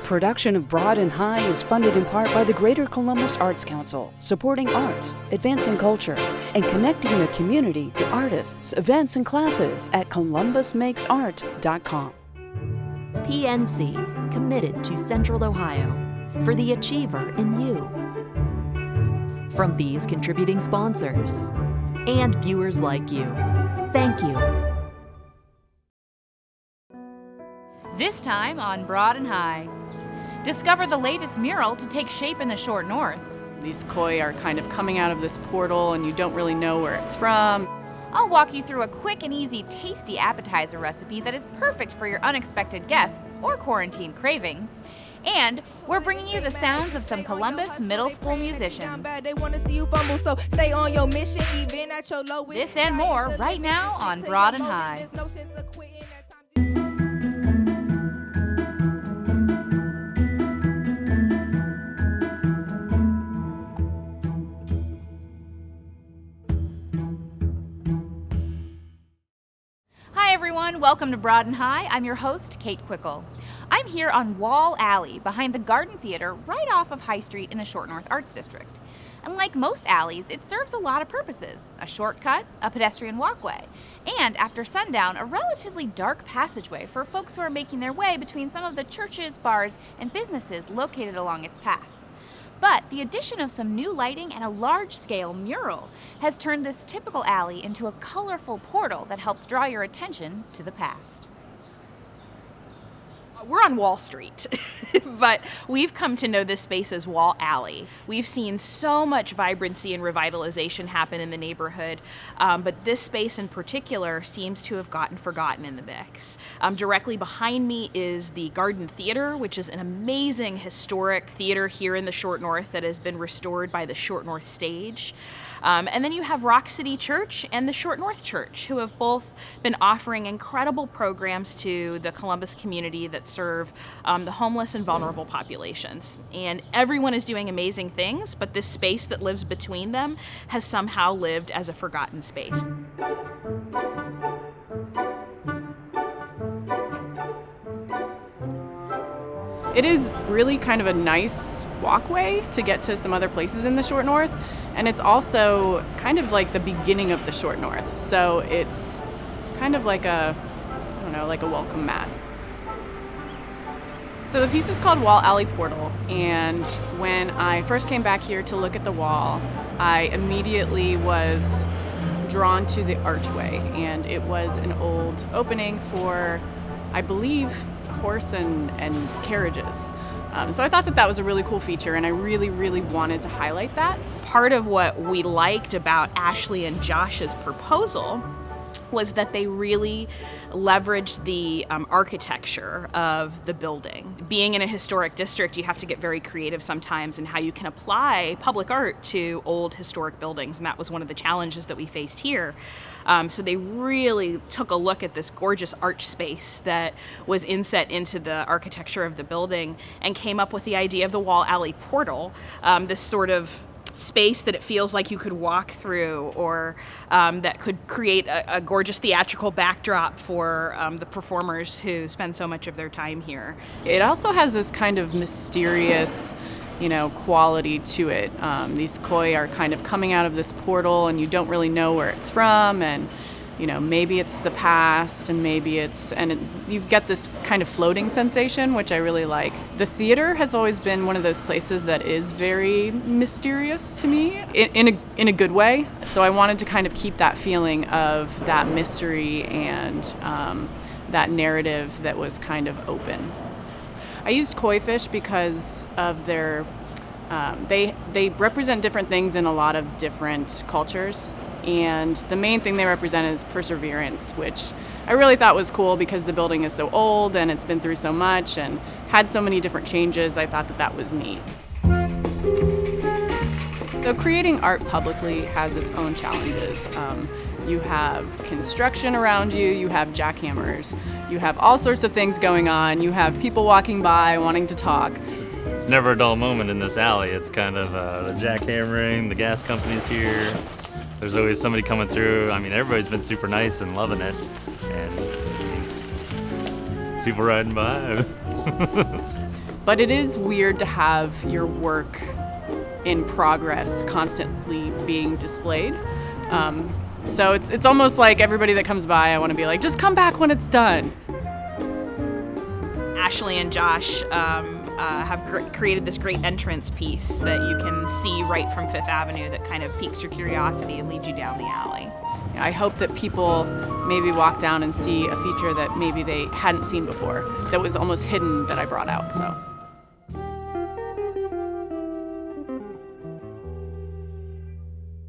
Production of Broad and High is funded in part by the Greater Columbus Arts Council, supporting arts, advancing culture, and connecting the community to artists, events, and classes at columbusmakesart.com. PNC, committed to Central Ohio, for the achiever in you. From these contributing sponsors and viewers like you, thank you. This time on Broad and High. Discover the latest mural to take shape in the short north. These koi are kind of coming out of this portal and you don't really know where it's from. I'll walk you through a quick and easy tasty appetizer recipe that is perfect for your unexpected guests or quarantine cravings. And we're bringing you the sounds of some Columbus middle school musicians. This and more right now on Broad and High. Hi everyone, welcome to Broad and High. I'm your host, Kate Quickle. I'm here on Wall Alley behind the Garden Theater right off of High Street in the Short North Arts District. And like most alleys, it serves a lot of purposes: a shortcut, a pedestrian walkway, and after sundown, a relatively dark passageway for folks who are making their way between some of the churches, bars, and businesses located along its path. But the addition of some new lighting and a large-scale mural has turned this typical alley into a colorful portal that helps draw your attention to the past. We're on Wall Street, but we've come to know this space as Wall Alley. We've seen so much vibrancy and revitalization happen in the neighborhood, but this space in particular seems to have gotten forgotten in the mix. Directly behind me is the Garden Theater, which is an amazing historic theater here in the Short North that has been restored by the Short North Stage. And then you have Rock City Church and the Short North Church, who have both been offering incredible programs to the Columbus community that serve the homeless and vulnerable populations. And everyone is doing amazing things, but this space that lives between them has somehow lived as a forgotten space. It is really kind of a nice walkway to get to some other places in the Short North, and it's also kind of like the beginning of the Short North. So it's kind of like a welcome mat. So the piece is called Wall Alley Portal, and when I first came back here to look at the wall, I immediately was drawn to the archway, and it was an old opening for, I believe, horse and carriages. So I thought that was a really cool feature, and I really, really wanted to highlight that. Part of what we liked about Ashley and Josh's proposal was that they really leveraged the architecture of the building. Being in a historic district, you have to get very creative sometimes in how you can apply public art to old historic buildings, and that was one of the challenges that we faced here. So they really took a look at this gorgeous arch space that was inset into the architecture of the building and came up with the idea of the Wall Alley Portal, this sort of space that it feels like you could walk through, or that could create a gorgeous theatrical backdrop for the performers who spend so much of their time here. It also has this kind of mysterious, quality to it. These koi are kind of coming out of this portal and you don't really know where it's from, and maybe it's the past, and you get this kind of floating sensation, which I really like. The theater has always been one of those places that is very mysterious to me, in a good way. So I wanted to kind of keep that feeling of that mystery and that narrative that was kind of open. I used koi fish because of their, they represent different things in a lot of different cultures. And the main thing they represent is perseverance, which I really thought was cool because the building is so old and it's been through so much and had so many different changes. I thought that was neat. So creating art publicly has its own challenges. You have construction around you, you have jackhammers, you have all sorts of things going on, you have people walking by wanting to talk. It's never a dull moment in this alley. It's kind of the jackhammering, the gas company's here. There's always somebody coming through. I mean, everybody's been super nice and loving it, and people riding by. But it is weird to have your work in progress constantly being displayed. So it's almost like everybody that comes by, I want to be like, just come back when it's done. Ashley and Josh have created this great entrance piece that you can see right from Fifth Avenue that kind of piques your curiosity and leads you down the alley. I hope that people maybe walk down and see a feature that maybe they hadn't seen before, that was almost hidden that I brought out. So.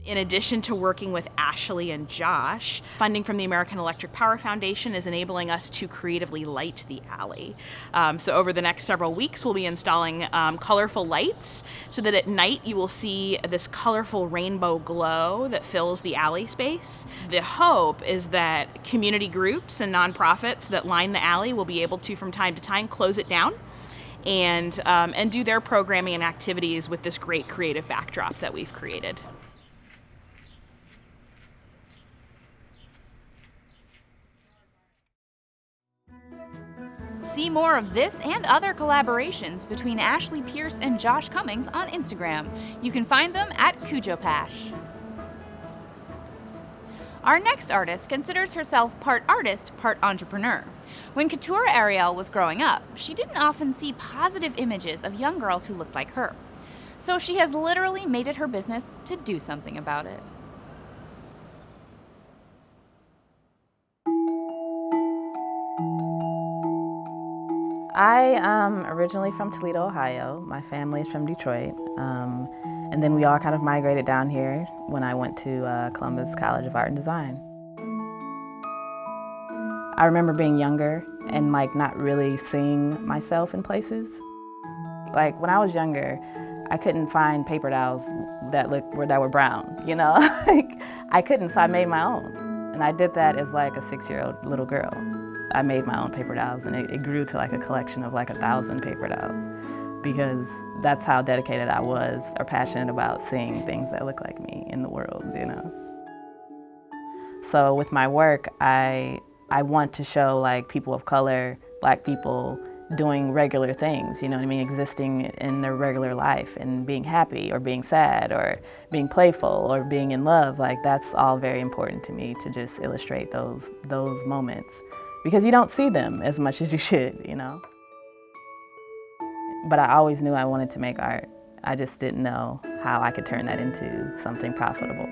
In addition to working with Ashley and Josh, funding from the American Electric Power Foundation is enabling us to creatively light the alley. So over the next several weeks, we'll be installing colorful lights so that at night you will see this colorful rainbow glow that fills the alley space. The hope is that community groups and nonprofits that line the alley will be able to, from time to time, close it down and do their programming and activities with this great creative backdrop that we've created. See more of this and other collaborations between Ashley Pierce and Josh Cummings on Instagram. You can find them at Cujopash. Our next artist considers herself part artist, part entrepreneur. When Couture Ariel was growing up, she didn't often see positive images of young girls who looked like her. So she has literally made it her business to do something about it. I am originally from Toledo, Ohio. My family is from Detroit. And then we all kind of migrated down here when I went to Columbus College of Art and Design. I remember being younger and like not really seeing myself in places. Like when I was younger, I couldn't find paper towels that were brown, you know? Like I couldn't, so I made my own. And I did that as like a 6-year-old little girl. I made my own paper towels, and it grew to like a collection of like 1,000 paper towels because that's how dedicated I was or passionate about seeing things that look like me in the world, you know. So with my work, I want to show like people of color, Black people doing regular things, you know what I mean, existing in their regular life and being happy or being sad or being playful or being in love. Like that's all very important to me to just illustrate those moments, because you don't see them as much as you should, you know. But I always knew I wanted to make art. I just didn't know how I could turn that into something profitable.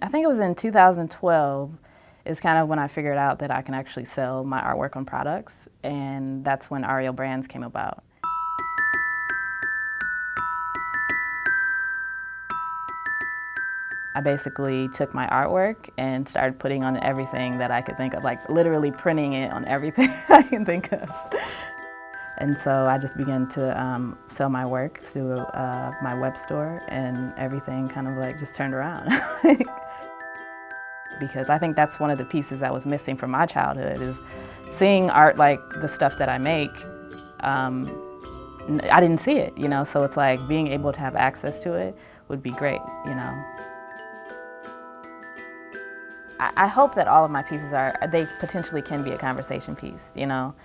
I think it was in 2012 is kind of when I figured out that I can actually sell my artwork on products, and that's when Ariel Brands came about. I basically took my artwork and started putting on everything that I could think of, like literally printing it on everything I can think of. And so I just began to sell my work through my web store, and everything kind of like just turned around. Because I think that's one of the pieces that was missing from my childhood, is seeing art like the stuff that I make. I didn't see it, you know, so it's like being able to have access to it would be great, you know. I hope that all of my pieces they potentially can be a conversation piece, you know.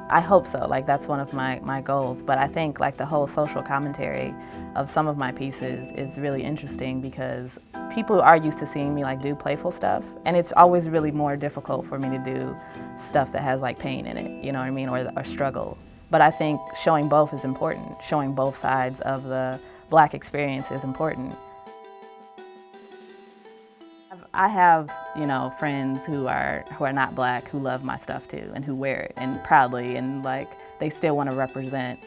I hope so, like that's one of my goals, but I think like the whole social commentary of some of my pieces is really interesting because people are used to seeing me like do playful stuff, and it's always really more difficult for me to do stuff that has like pain in it, you know what I mean, or struggle. But I think showing both is important. Showing both sides of the Black experience is important. I have, you know, friends who are not Black who love my stuff too, and who wear it and proudly, and like they still want to represent,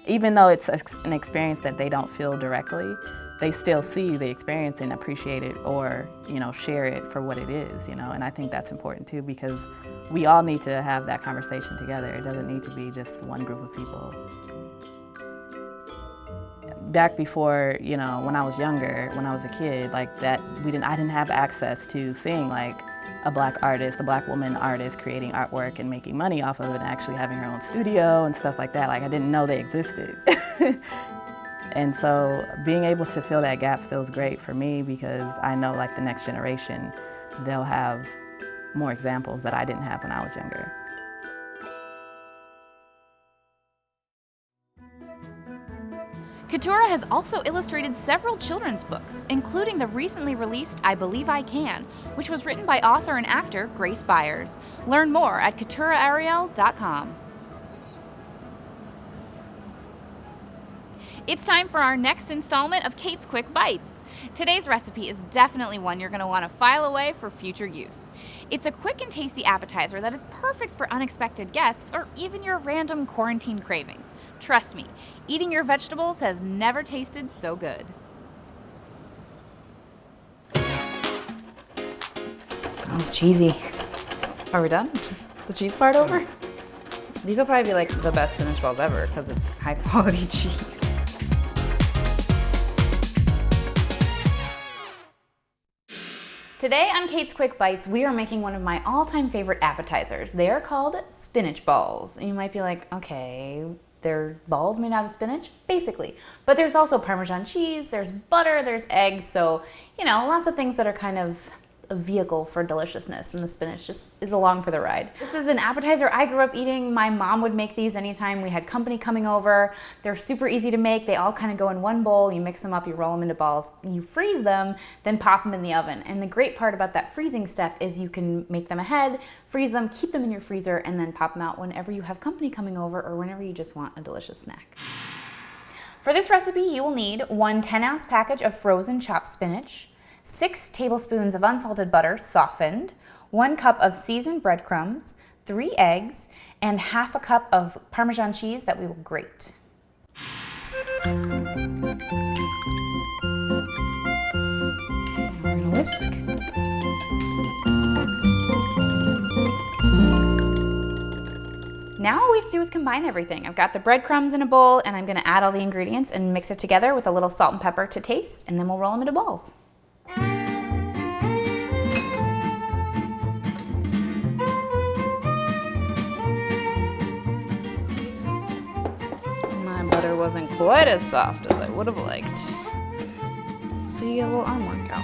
even though it's an experience that they don't feel directly, they still see the experience and appreciate it, or, you know, share it for what it is, you know. And I think that's important too, because we all need to have that conversation together. It doesn't need to be just one group of people. Back before, you know, when I was younger, when I was a kid, like that, I didn't have access to seeing like a Black artist, a Black woman artist creating artwork and making money off of it and actually having her own studio and stuff like that. Like I didn't know they existed. And so being able to fill that gap feels great for me, because I know like the next generation, they'll have more examples that I didn't have when I was younger. Keturah has also illustrated several children's books, including the recently released I Believe I Can, which was written by author and actor Grace Byers. Learn more at KeturahAriel.com. It's time for our next installment of Kate's Quick Bites. Today's recipe is definitely one you're going to want to file away for future use. It's a quick and tasty appetizer that is perfect for unexpected guests or even your random quarantine cravings. Trust me, eating your vegetables has never tasted so good. Smells cheesy. Are we done? Is the cheese part over? These will probably be like the best spinach balls ever because it's high quality cheese. Today on Kate's Quick Bites, we are making one of my all-time favorite appetizers. They are called spinach balls. And you might be like, okay, they're balls made out of spinach? Basically. But there's also Parmesan cheese, there's butter, there's eggs, so, you know, lots of things that are kind of a vehicle for deliciousness, and the spinach just is along for the ride. This is an appetizer I grew up eating. My mom would make these anytime we had company coming over. They're super easy to make. They all kind of go in one bowl. You mix them up, you roll them into balls, you freeze them, then pop them in the oven. And the great part about that freezing step is you can make them ahead, freeze them, keep them in your freezer, and then pop them out whenever you have company coming over or whenever you just want a delicious snack. For this recipe, you will need one 10-ounce package of frozen chopped spinach, 6 tablespoons of unsalted butter softened, 1 cup of seasoned breadcrumbs, 3 eggs, and half a cup of Parmesan cheese that we will grate. Okay, we're gonna whisk. Now all we have to do is combine everything. I've got the breadcrumbs in a bowl, and I'm gonna add all the ingredients and mix it together with a little salt and pepper to taste, and then we'll roll them into balls. My butter wasn't quite as soft as I would have liked. So you get a little arm workout.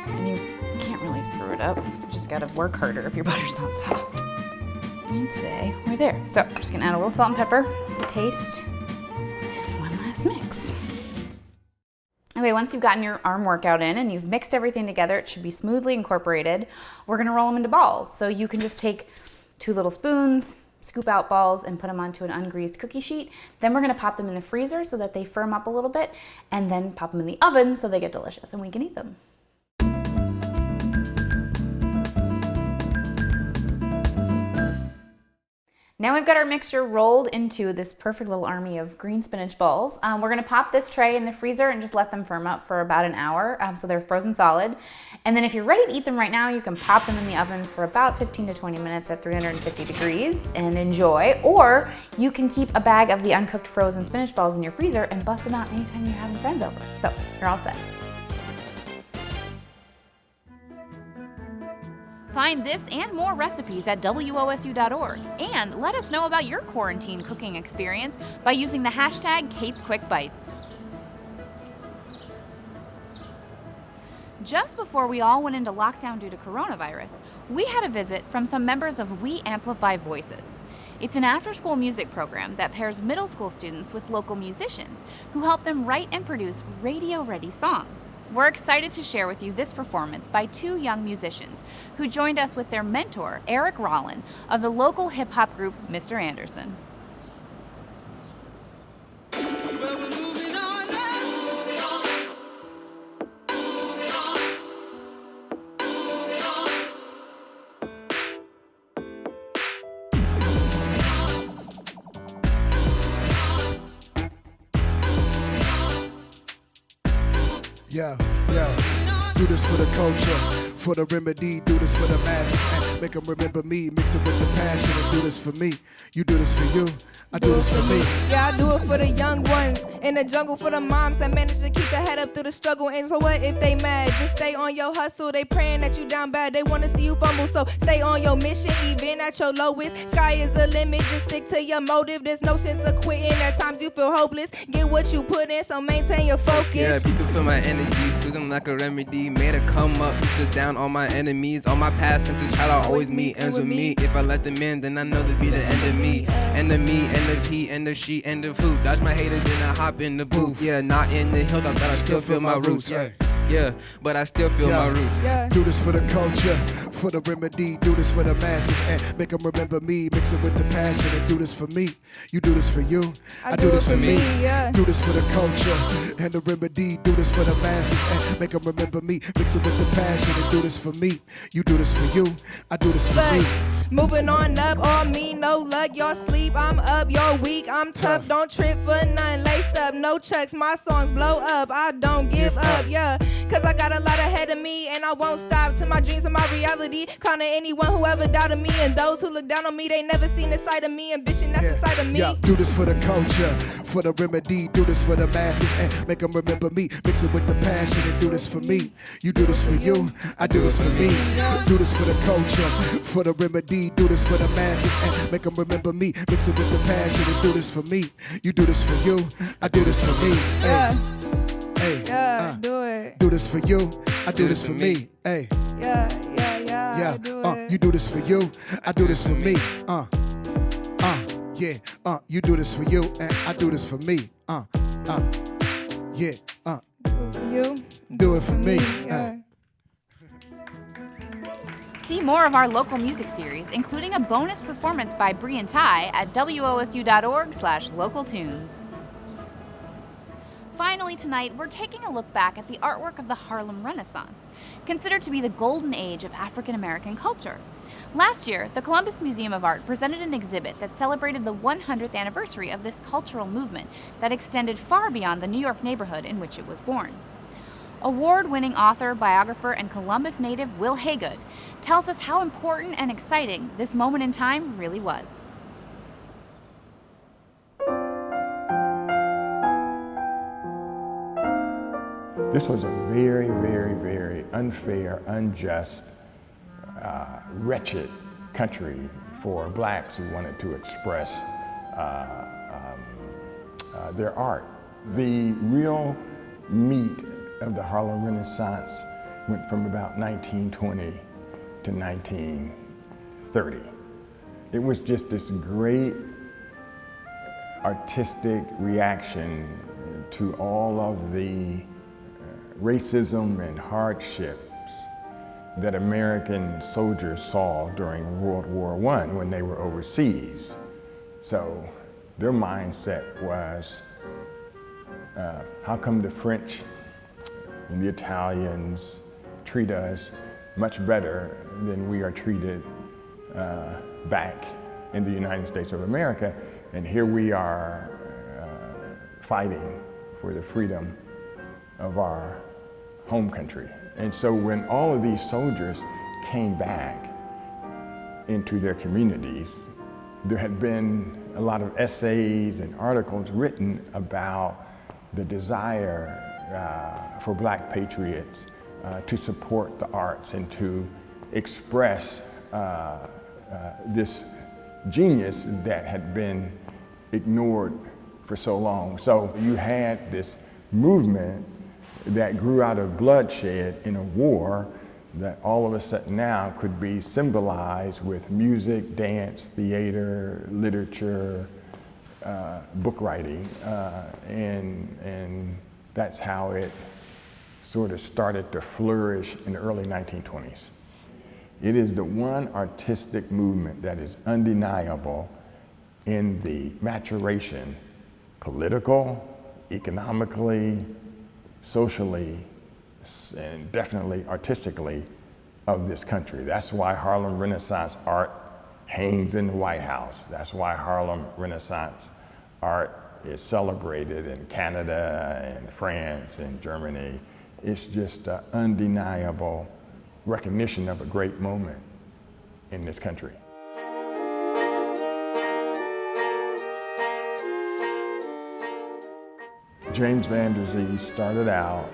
And you can't really screw it up. You just gotta work harder if your butter's not soft. I'd say we're there. So I'm just gonna add a little salt and pepper to taste. One last mix. Okay, once you've gotten your arm workout in and you've mixed everything together, it should be smoothly incorporated. We're gonna roll them into balls. So you can just take 2 little spoons, scoop out balls, and put them onto an ungreased cookie sheet. Then we're gonna pop them in the freezer so that they firm up a little bit, and then pop them in the oven so they get delicious and we can eat them. Now we've got our mixture rolled into this perfect little army of green spinach balls. We're gonna pop this tray in the freezer and just let them firm up for about an hour so they're frozen solid. And then if you're ready to eat them right now, you can pop them in the oven for about 15 to 20 minutes at 350 degrees and enjoy. Or you can keep a bag of the uncooked frozen spinach balls in your freezer and bust them out anytime you're having friends over. So you're all set. Find this and more recipes at WOSU.org, and let us know about your quarantine cooking experience by using the hashtag Kate's Quick Bites. Just before we all went into lockdown due to coronavirus, we had a visit from some members of We Amplify Voices. It's an after-school music program that pairs middle school students with local musicians who help them write and produce radio-ready songs. We're excited to share with you this performance by 2 young musicians who joined us with their mentor, Eric Rollin, of the local hip-hop group Mr. Anderson. Yeah, do this for the culture, for the remedy, do this for the masses, and make them remember me, mix it with the passion, and do this for me, you do this for you, I do this for me. Yeah, I do it for the young ones, in the jungle for the moms that manage to keep their head up through the struggle, and so what if they mad, just stay on your hustle, they praying that you down bad, they wanna see you fumble, so stay on your mission, even at your lowest, sky is the limit, just stick to your motive, there's no sense of quitting, at times you feel hopeless, get what you put in, so maintain your focus. Yeah, people feel my energy, soothe them like a remedy, made her come up, used to down down all my enemies. All my past tenses try to always meet ends with me. If I let them in, then I know they'll be the end of me. End of me, end of he, end of she, end of who. Dodge my haters and I hop in the booth. Yeah, not in the hill, that I still feel my roots. Yeah, but I still feel my roots. Do this for the culture, for the remedy. Do this for the masses and make them remember me. Mix it with the passion and do this for me. You do this for you, I do this for me. Do this for the culture and the remedy. Do this for the masses and make them remember me. Mix it with the passion and do this for me. You do this for you, I do this for me. Moving on up, all me, no luck. Y'all sleep, I'm up, y'all weak, I'm tough. Don't trip for none, laced up, no chucks. My songs blow up, I don't give up, yeah. Cause I got a lot ahead of me, and I won't stop till my dreams and my reality. Clowning anyone who ever doubted me, and those who look down on me, they never seen the side of me. Ambition that's inside of me. Do this for the culture, for the remedy. Do this for the masses and make them remember me. Mix it with the passion and do this for me. You do this for you, I do this for me. Do this for the culture, for the remedy. Do this for the masses and make them remember me. Mix it with the passion and do this for me. You do this for you, I do this for me. Hey, do it. Do this for you, I do this for me. Hey, yeah, do it. You do this for you, I do this for me. You do this for you and I do this for me. Do it for you. Do it for me. See more of our local music series, including a bonus performance by Brian Ty at wosu.org/localtunes. Finally tonight, we're taking a look back at the artwork of the Harlem Renaissance, considered to be the golden age of African American culture. Last year, the Columbus Museum of Art presented an exhibit that celebrated the 100th anniversary of this cultural movement that extended far beyond the New York neighborhood in which it was born. Award-winning author, biographer, and Columbus native Will Haygood tells us how important and exciting this moment in time really was. This was a very, very, very unfair, unjust, wretched country for blacks who wanted to express their art. The real meat of the Harlem Renaissance went from about 1920 to 1930. It was just this great artistic reaction to all of the racism and hardships that American soldiers saw during World War I when they were overseas. So their mindset was, how come the French and the Italians treat us much better than we are treated back in the United States of America, and here we are fighting for the freedom of our home country. And so when all of these soldiers came back into their communities, there had been a lot of essays and articles written about the desire for black patriots to support the arts and to express this genius that had been ignored for so long. So you had this movement that grew out of bloodshed in a war that all of a sudden now could be symbolized with music, dance, theater, literature, book writing, and that's how it sort of started to flourish in the early 1920s. It is the one artistic movement that is undeniable in the maturation, political, economically, socially, and definitely artistically of this country. That's why Harlem Renaissance art hangs in the White House. That's why Harlem Renaissance art is celebrated in Canada and France and Germany. It's just an undeniable recognition of a great moment in this country. James Van Der Zee started out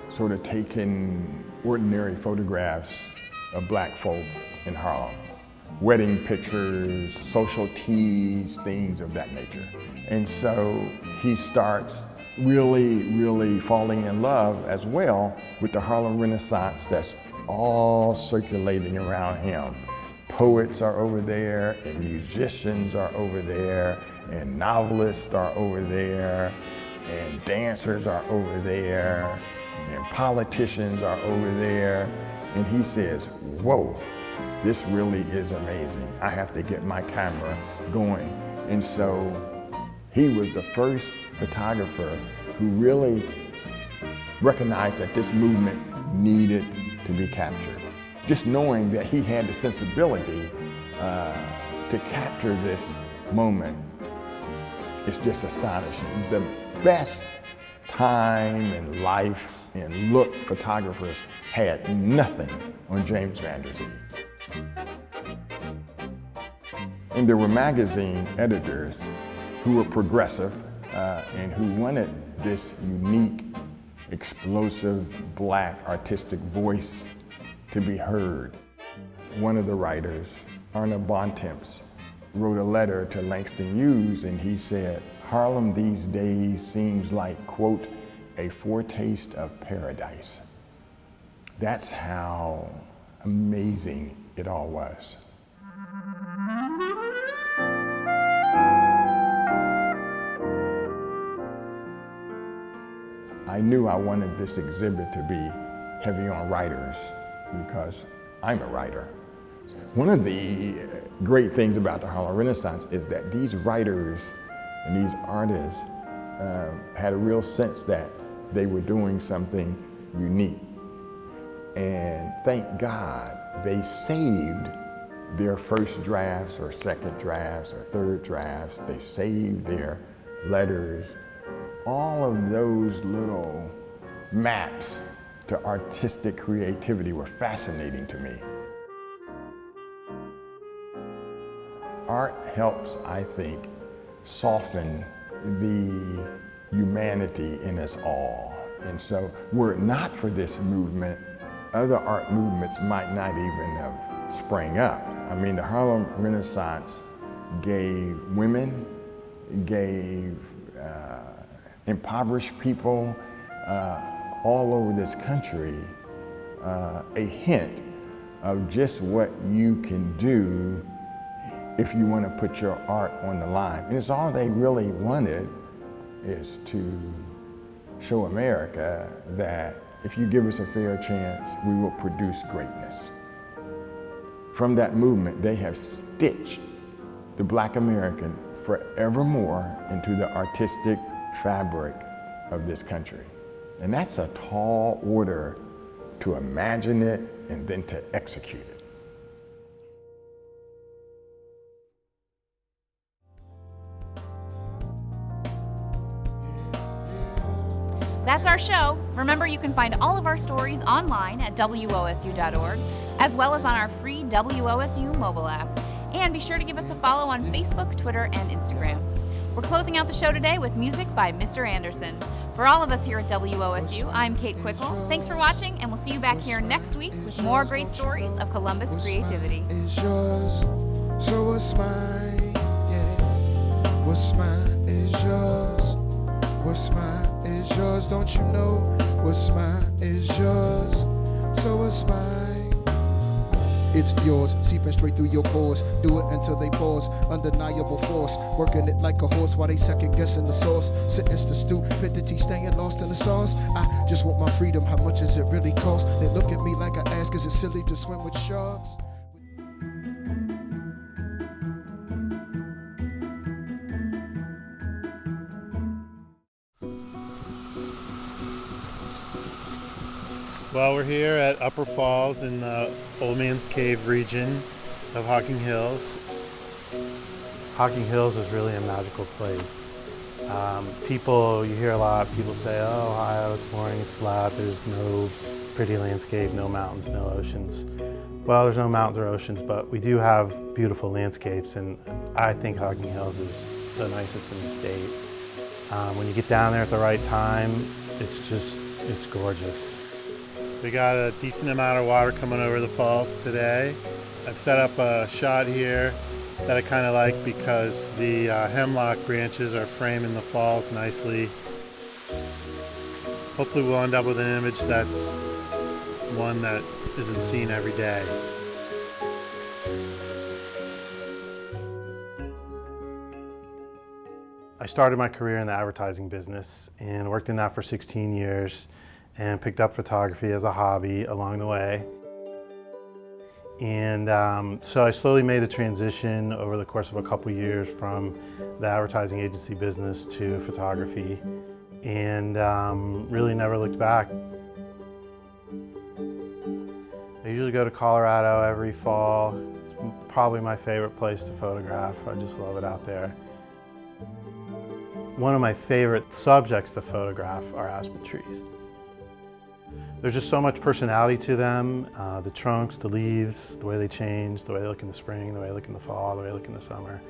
sort of taking ordinary photographs of black folk in Harlem. Wedding pictures, social teas, things of that nature. And so he starts really falling in love as well with the Harlem Renaissance that's all circulating around him. Poets are over there, and musicians are over there, and novelists are over there, and dancers are over there, and politicians are over there. And he says, whoa, this really is amazing. I have to get my camera going. And so he was the first photographer who really recognized that this movement needed to be captured. Just knowing that he had the sensibility to capture this moment is just astonishing. The best time and life and look photographers had nothing on James Van Der Zee. And there were magazine editors who were progressive and who wanted this unique, explosive, black artistic voice to be heard. One of the writers, Arna Bontemps, wrote a letter to Langston Hughes, and he said, Harlem these days seems like, quote, a foretaste of paradise. That's how amazing it all was. I knew I wanted this exhibit to be heavy on writers because I'm a writer. One of the great things about the Harlem Renaissance is that these writers and these artists had a real sense that they were doing something unique. And thank God they saved their first drafts or second drafts or third drafts. They saved their letters. All of those little maps to artistic creativity were fascinating to me. Art helps, I think, soften the humanity in us all. And so were it not for this movement, other art movements might not even have sprang up. I mean, the Harlem Renaissance gave women, gave impoverished people all over this country a hint of just what you can do if you want to put your art on the line. And it's all they really wanted is to show America that if you give us a fair chance, we will produce greatness. From that movement, they have stitched the Black American forevermore into the artistic fabric of this country. And that's a tall order to imagine it and then to execute it. That's our show. Remember, you can find all of our stories online at WOSU.org, as well as on our free WOSU mobile app. And be sure to give us a follow on Facebook, Twitter, and Instagram. We're closing out the show today with music by Mr. Anderson. For all of us here at WOSU, I'm Kate Quickle. Thanks for watching, and we'll see you back here next week with more great stories of Columbus creativity. Is yours, so what's mine? Yeah, what's mine is yours. What's mine is yours. Don't you know? What's mine is yours. So what's mine? It's yours, seeping straight through your pores. Do it until they pause, undeniable force. Working it like a horse while they second guessing the sauce. Sentence to stupidity, staying lost in the sauce. I just want my freedom, how much does it really cost? They look at me like I ask, is it silly to swim with sharks? Well, we're here at Upper Falls in the Old Man's Cave region of Hocking Hills. Hocking Hills is really a magical place. You hear a lot, people say, oh, Ohio, it's boring, it's flat, there's no pretty landscape, no mountains, no oceans. Well, there's no mountains or oceans, but we do have beautiful landscapes, and I think Hocking Hills is the nicest in the state. When you get down there at the right time, it's gorgeous. We got a decent amount of water coming over the falls today. I've set up a shot here that I kind of like because the hemlock branches are framing the falls nicely. Hopefully we'll end up with an image that's one that isn't seen every day. I started my career in the advertising business and worked in that for 16 years and picked up photography as a hobby along the way. And so I slowly made a transition over the course of a couple years from the advertising agency business to photography, and really never looked back. I usually go to Colorado every fall. It's probably my favorite place to photograph. I just love it out there. One of my favorite subjects to photograph are aspen trees. There's just so much personality to them, the trunks, the leaves, the way they change, the way they look in the spring, the way they look in the fall, the way they look in the summer.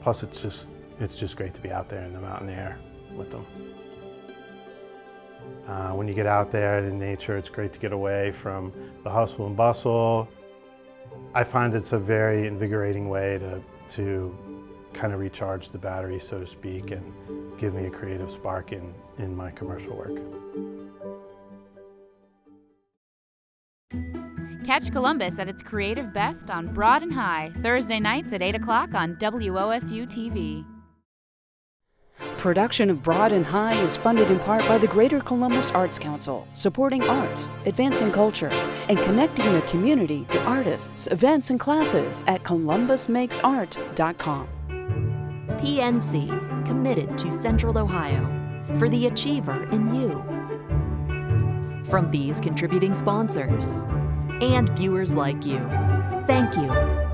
Plus it's just great to be out there in the mountain air with them. When you get out there in nature, it's great to get away from the hustle and bustle. I find it's a very invigorating way to kind of recharge the battery, so to speak, and give me a creative spark in my commercial work. Catch Columbus at its creative best on Broad and High, Thursday nights at 8 o'clock on WOSU TV. Production of Broad and High is funded in part by the Greater Columbus Arts Council, supporting arts, advancing culture, and connecting the community to artists, events, and classes at columbusmakesart.com. PNC, committed to Central Ohio, for the achiever in you. From these contributing sponsors and viewers like you, thank you.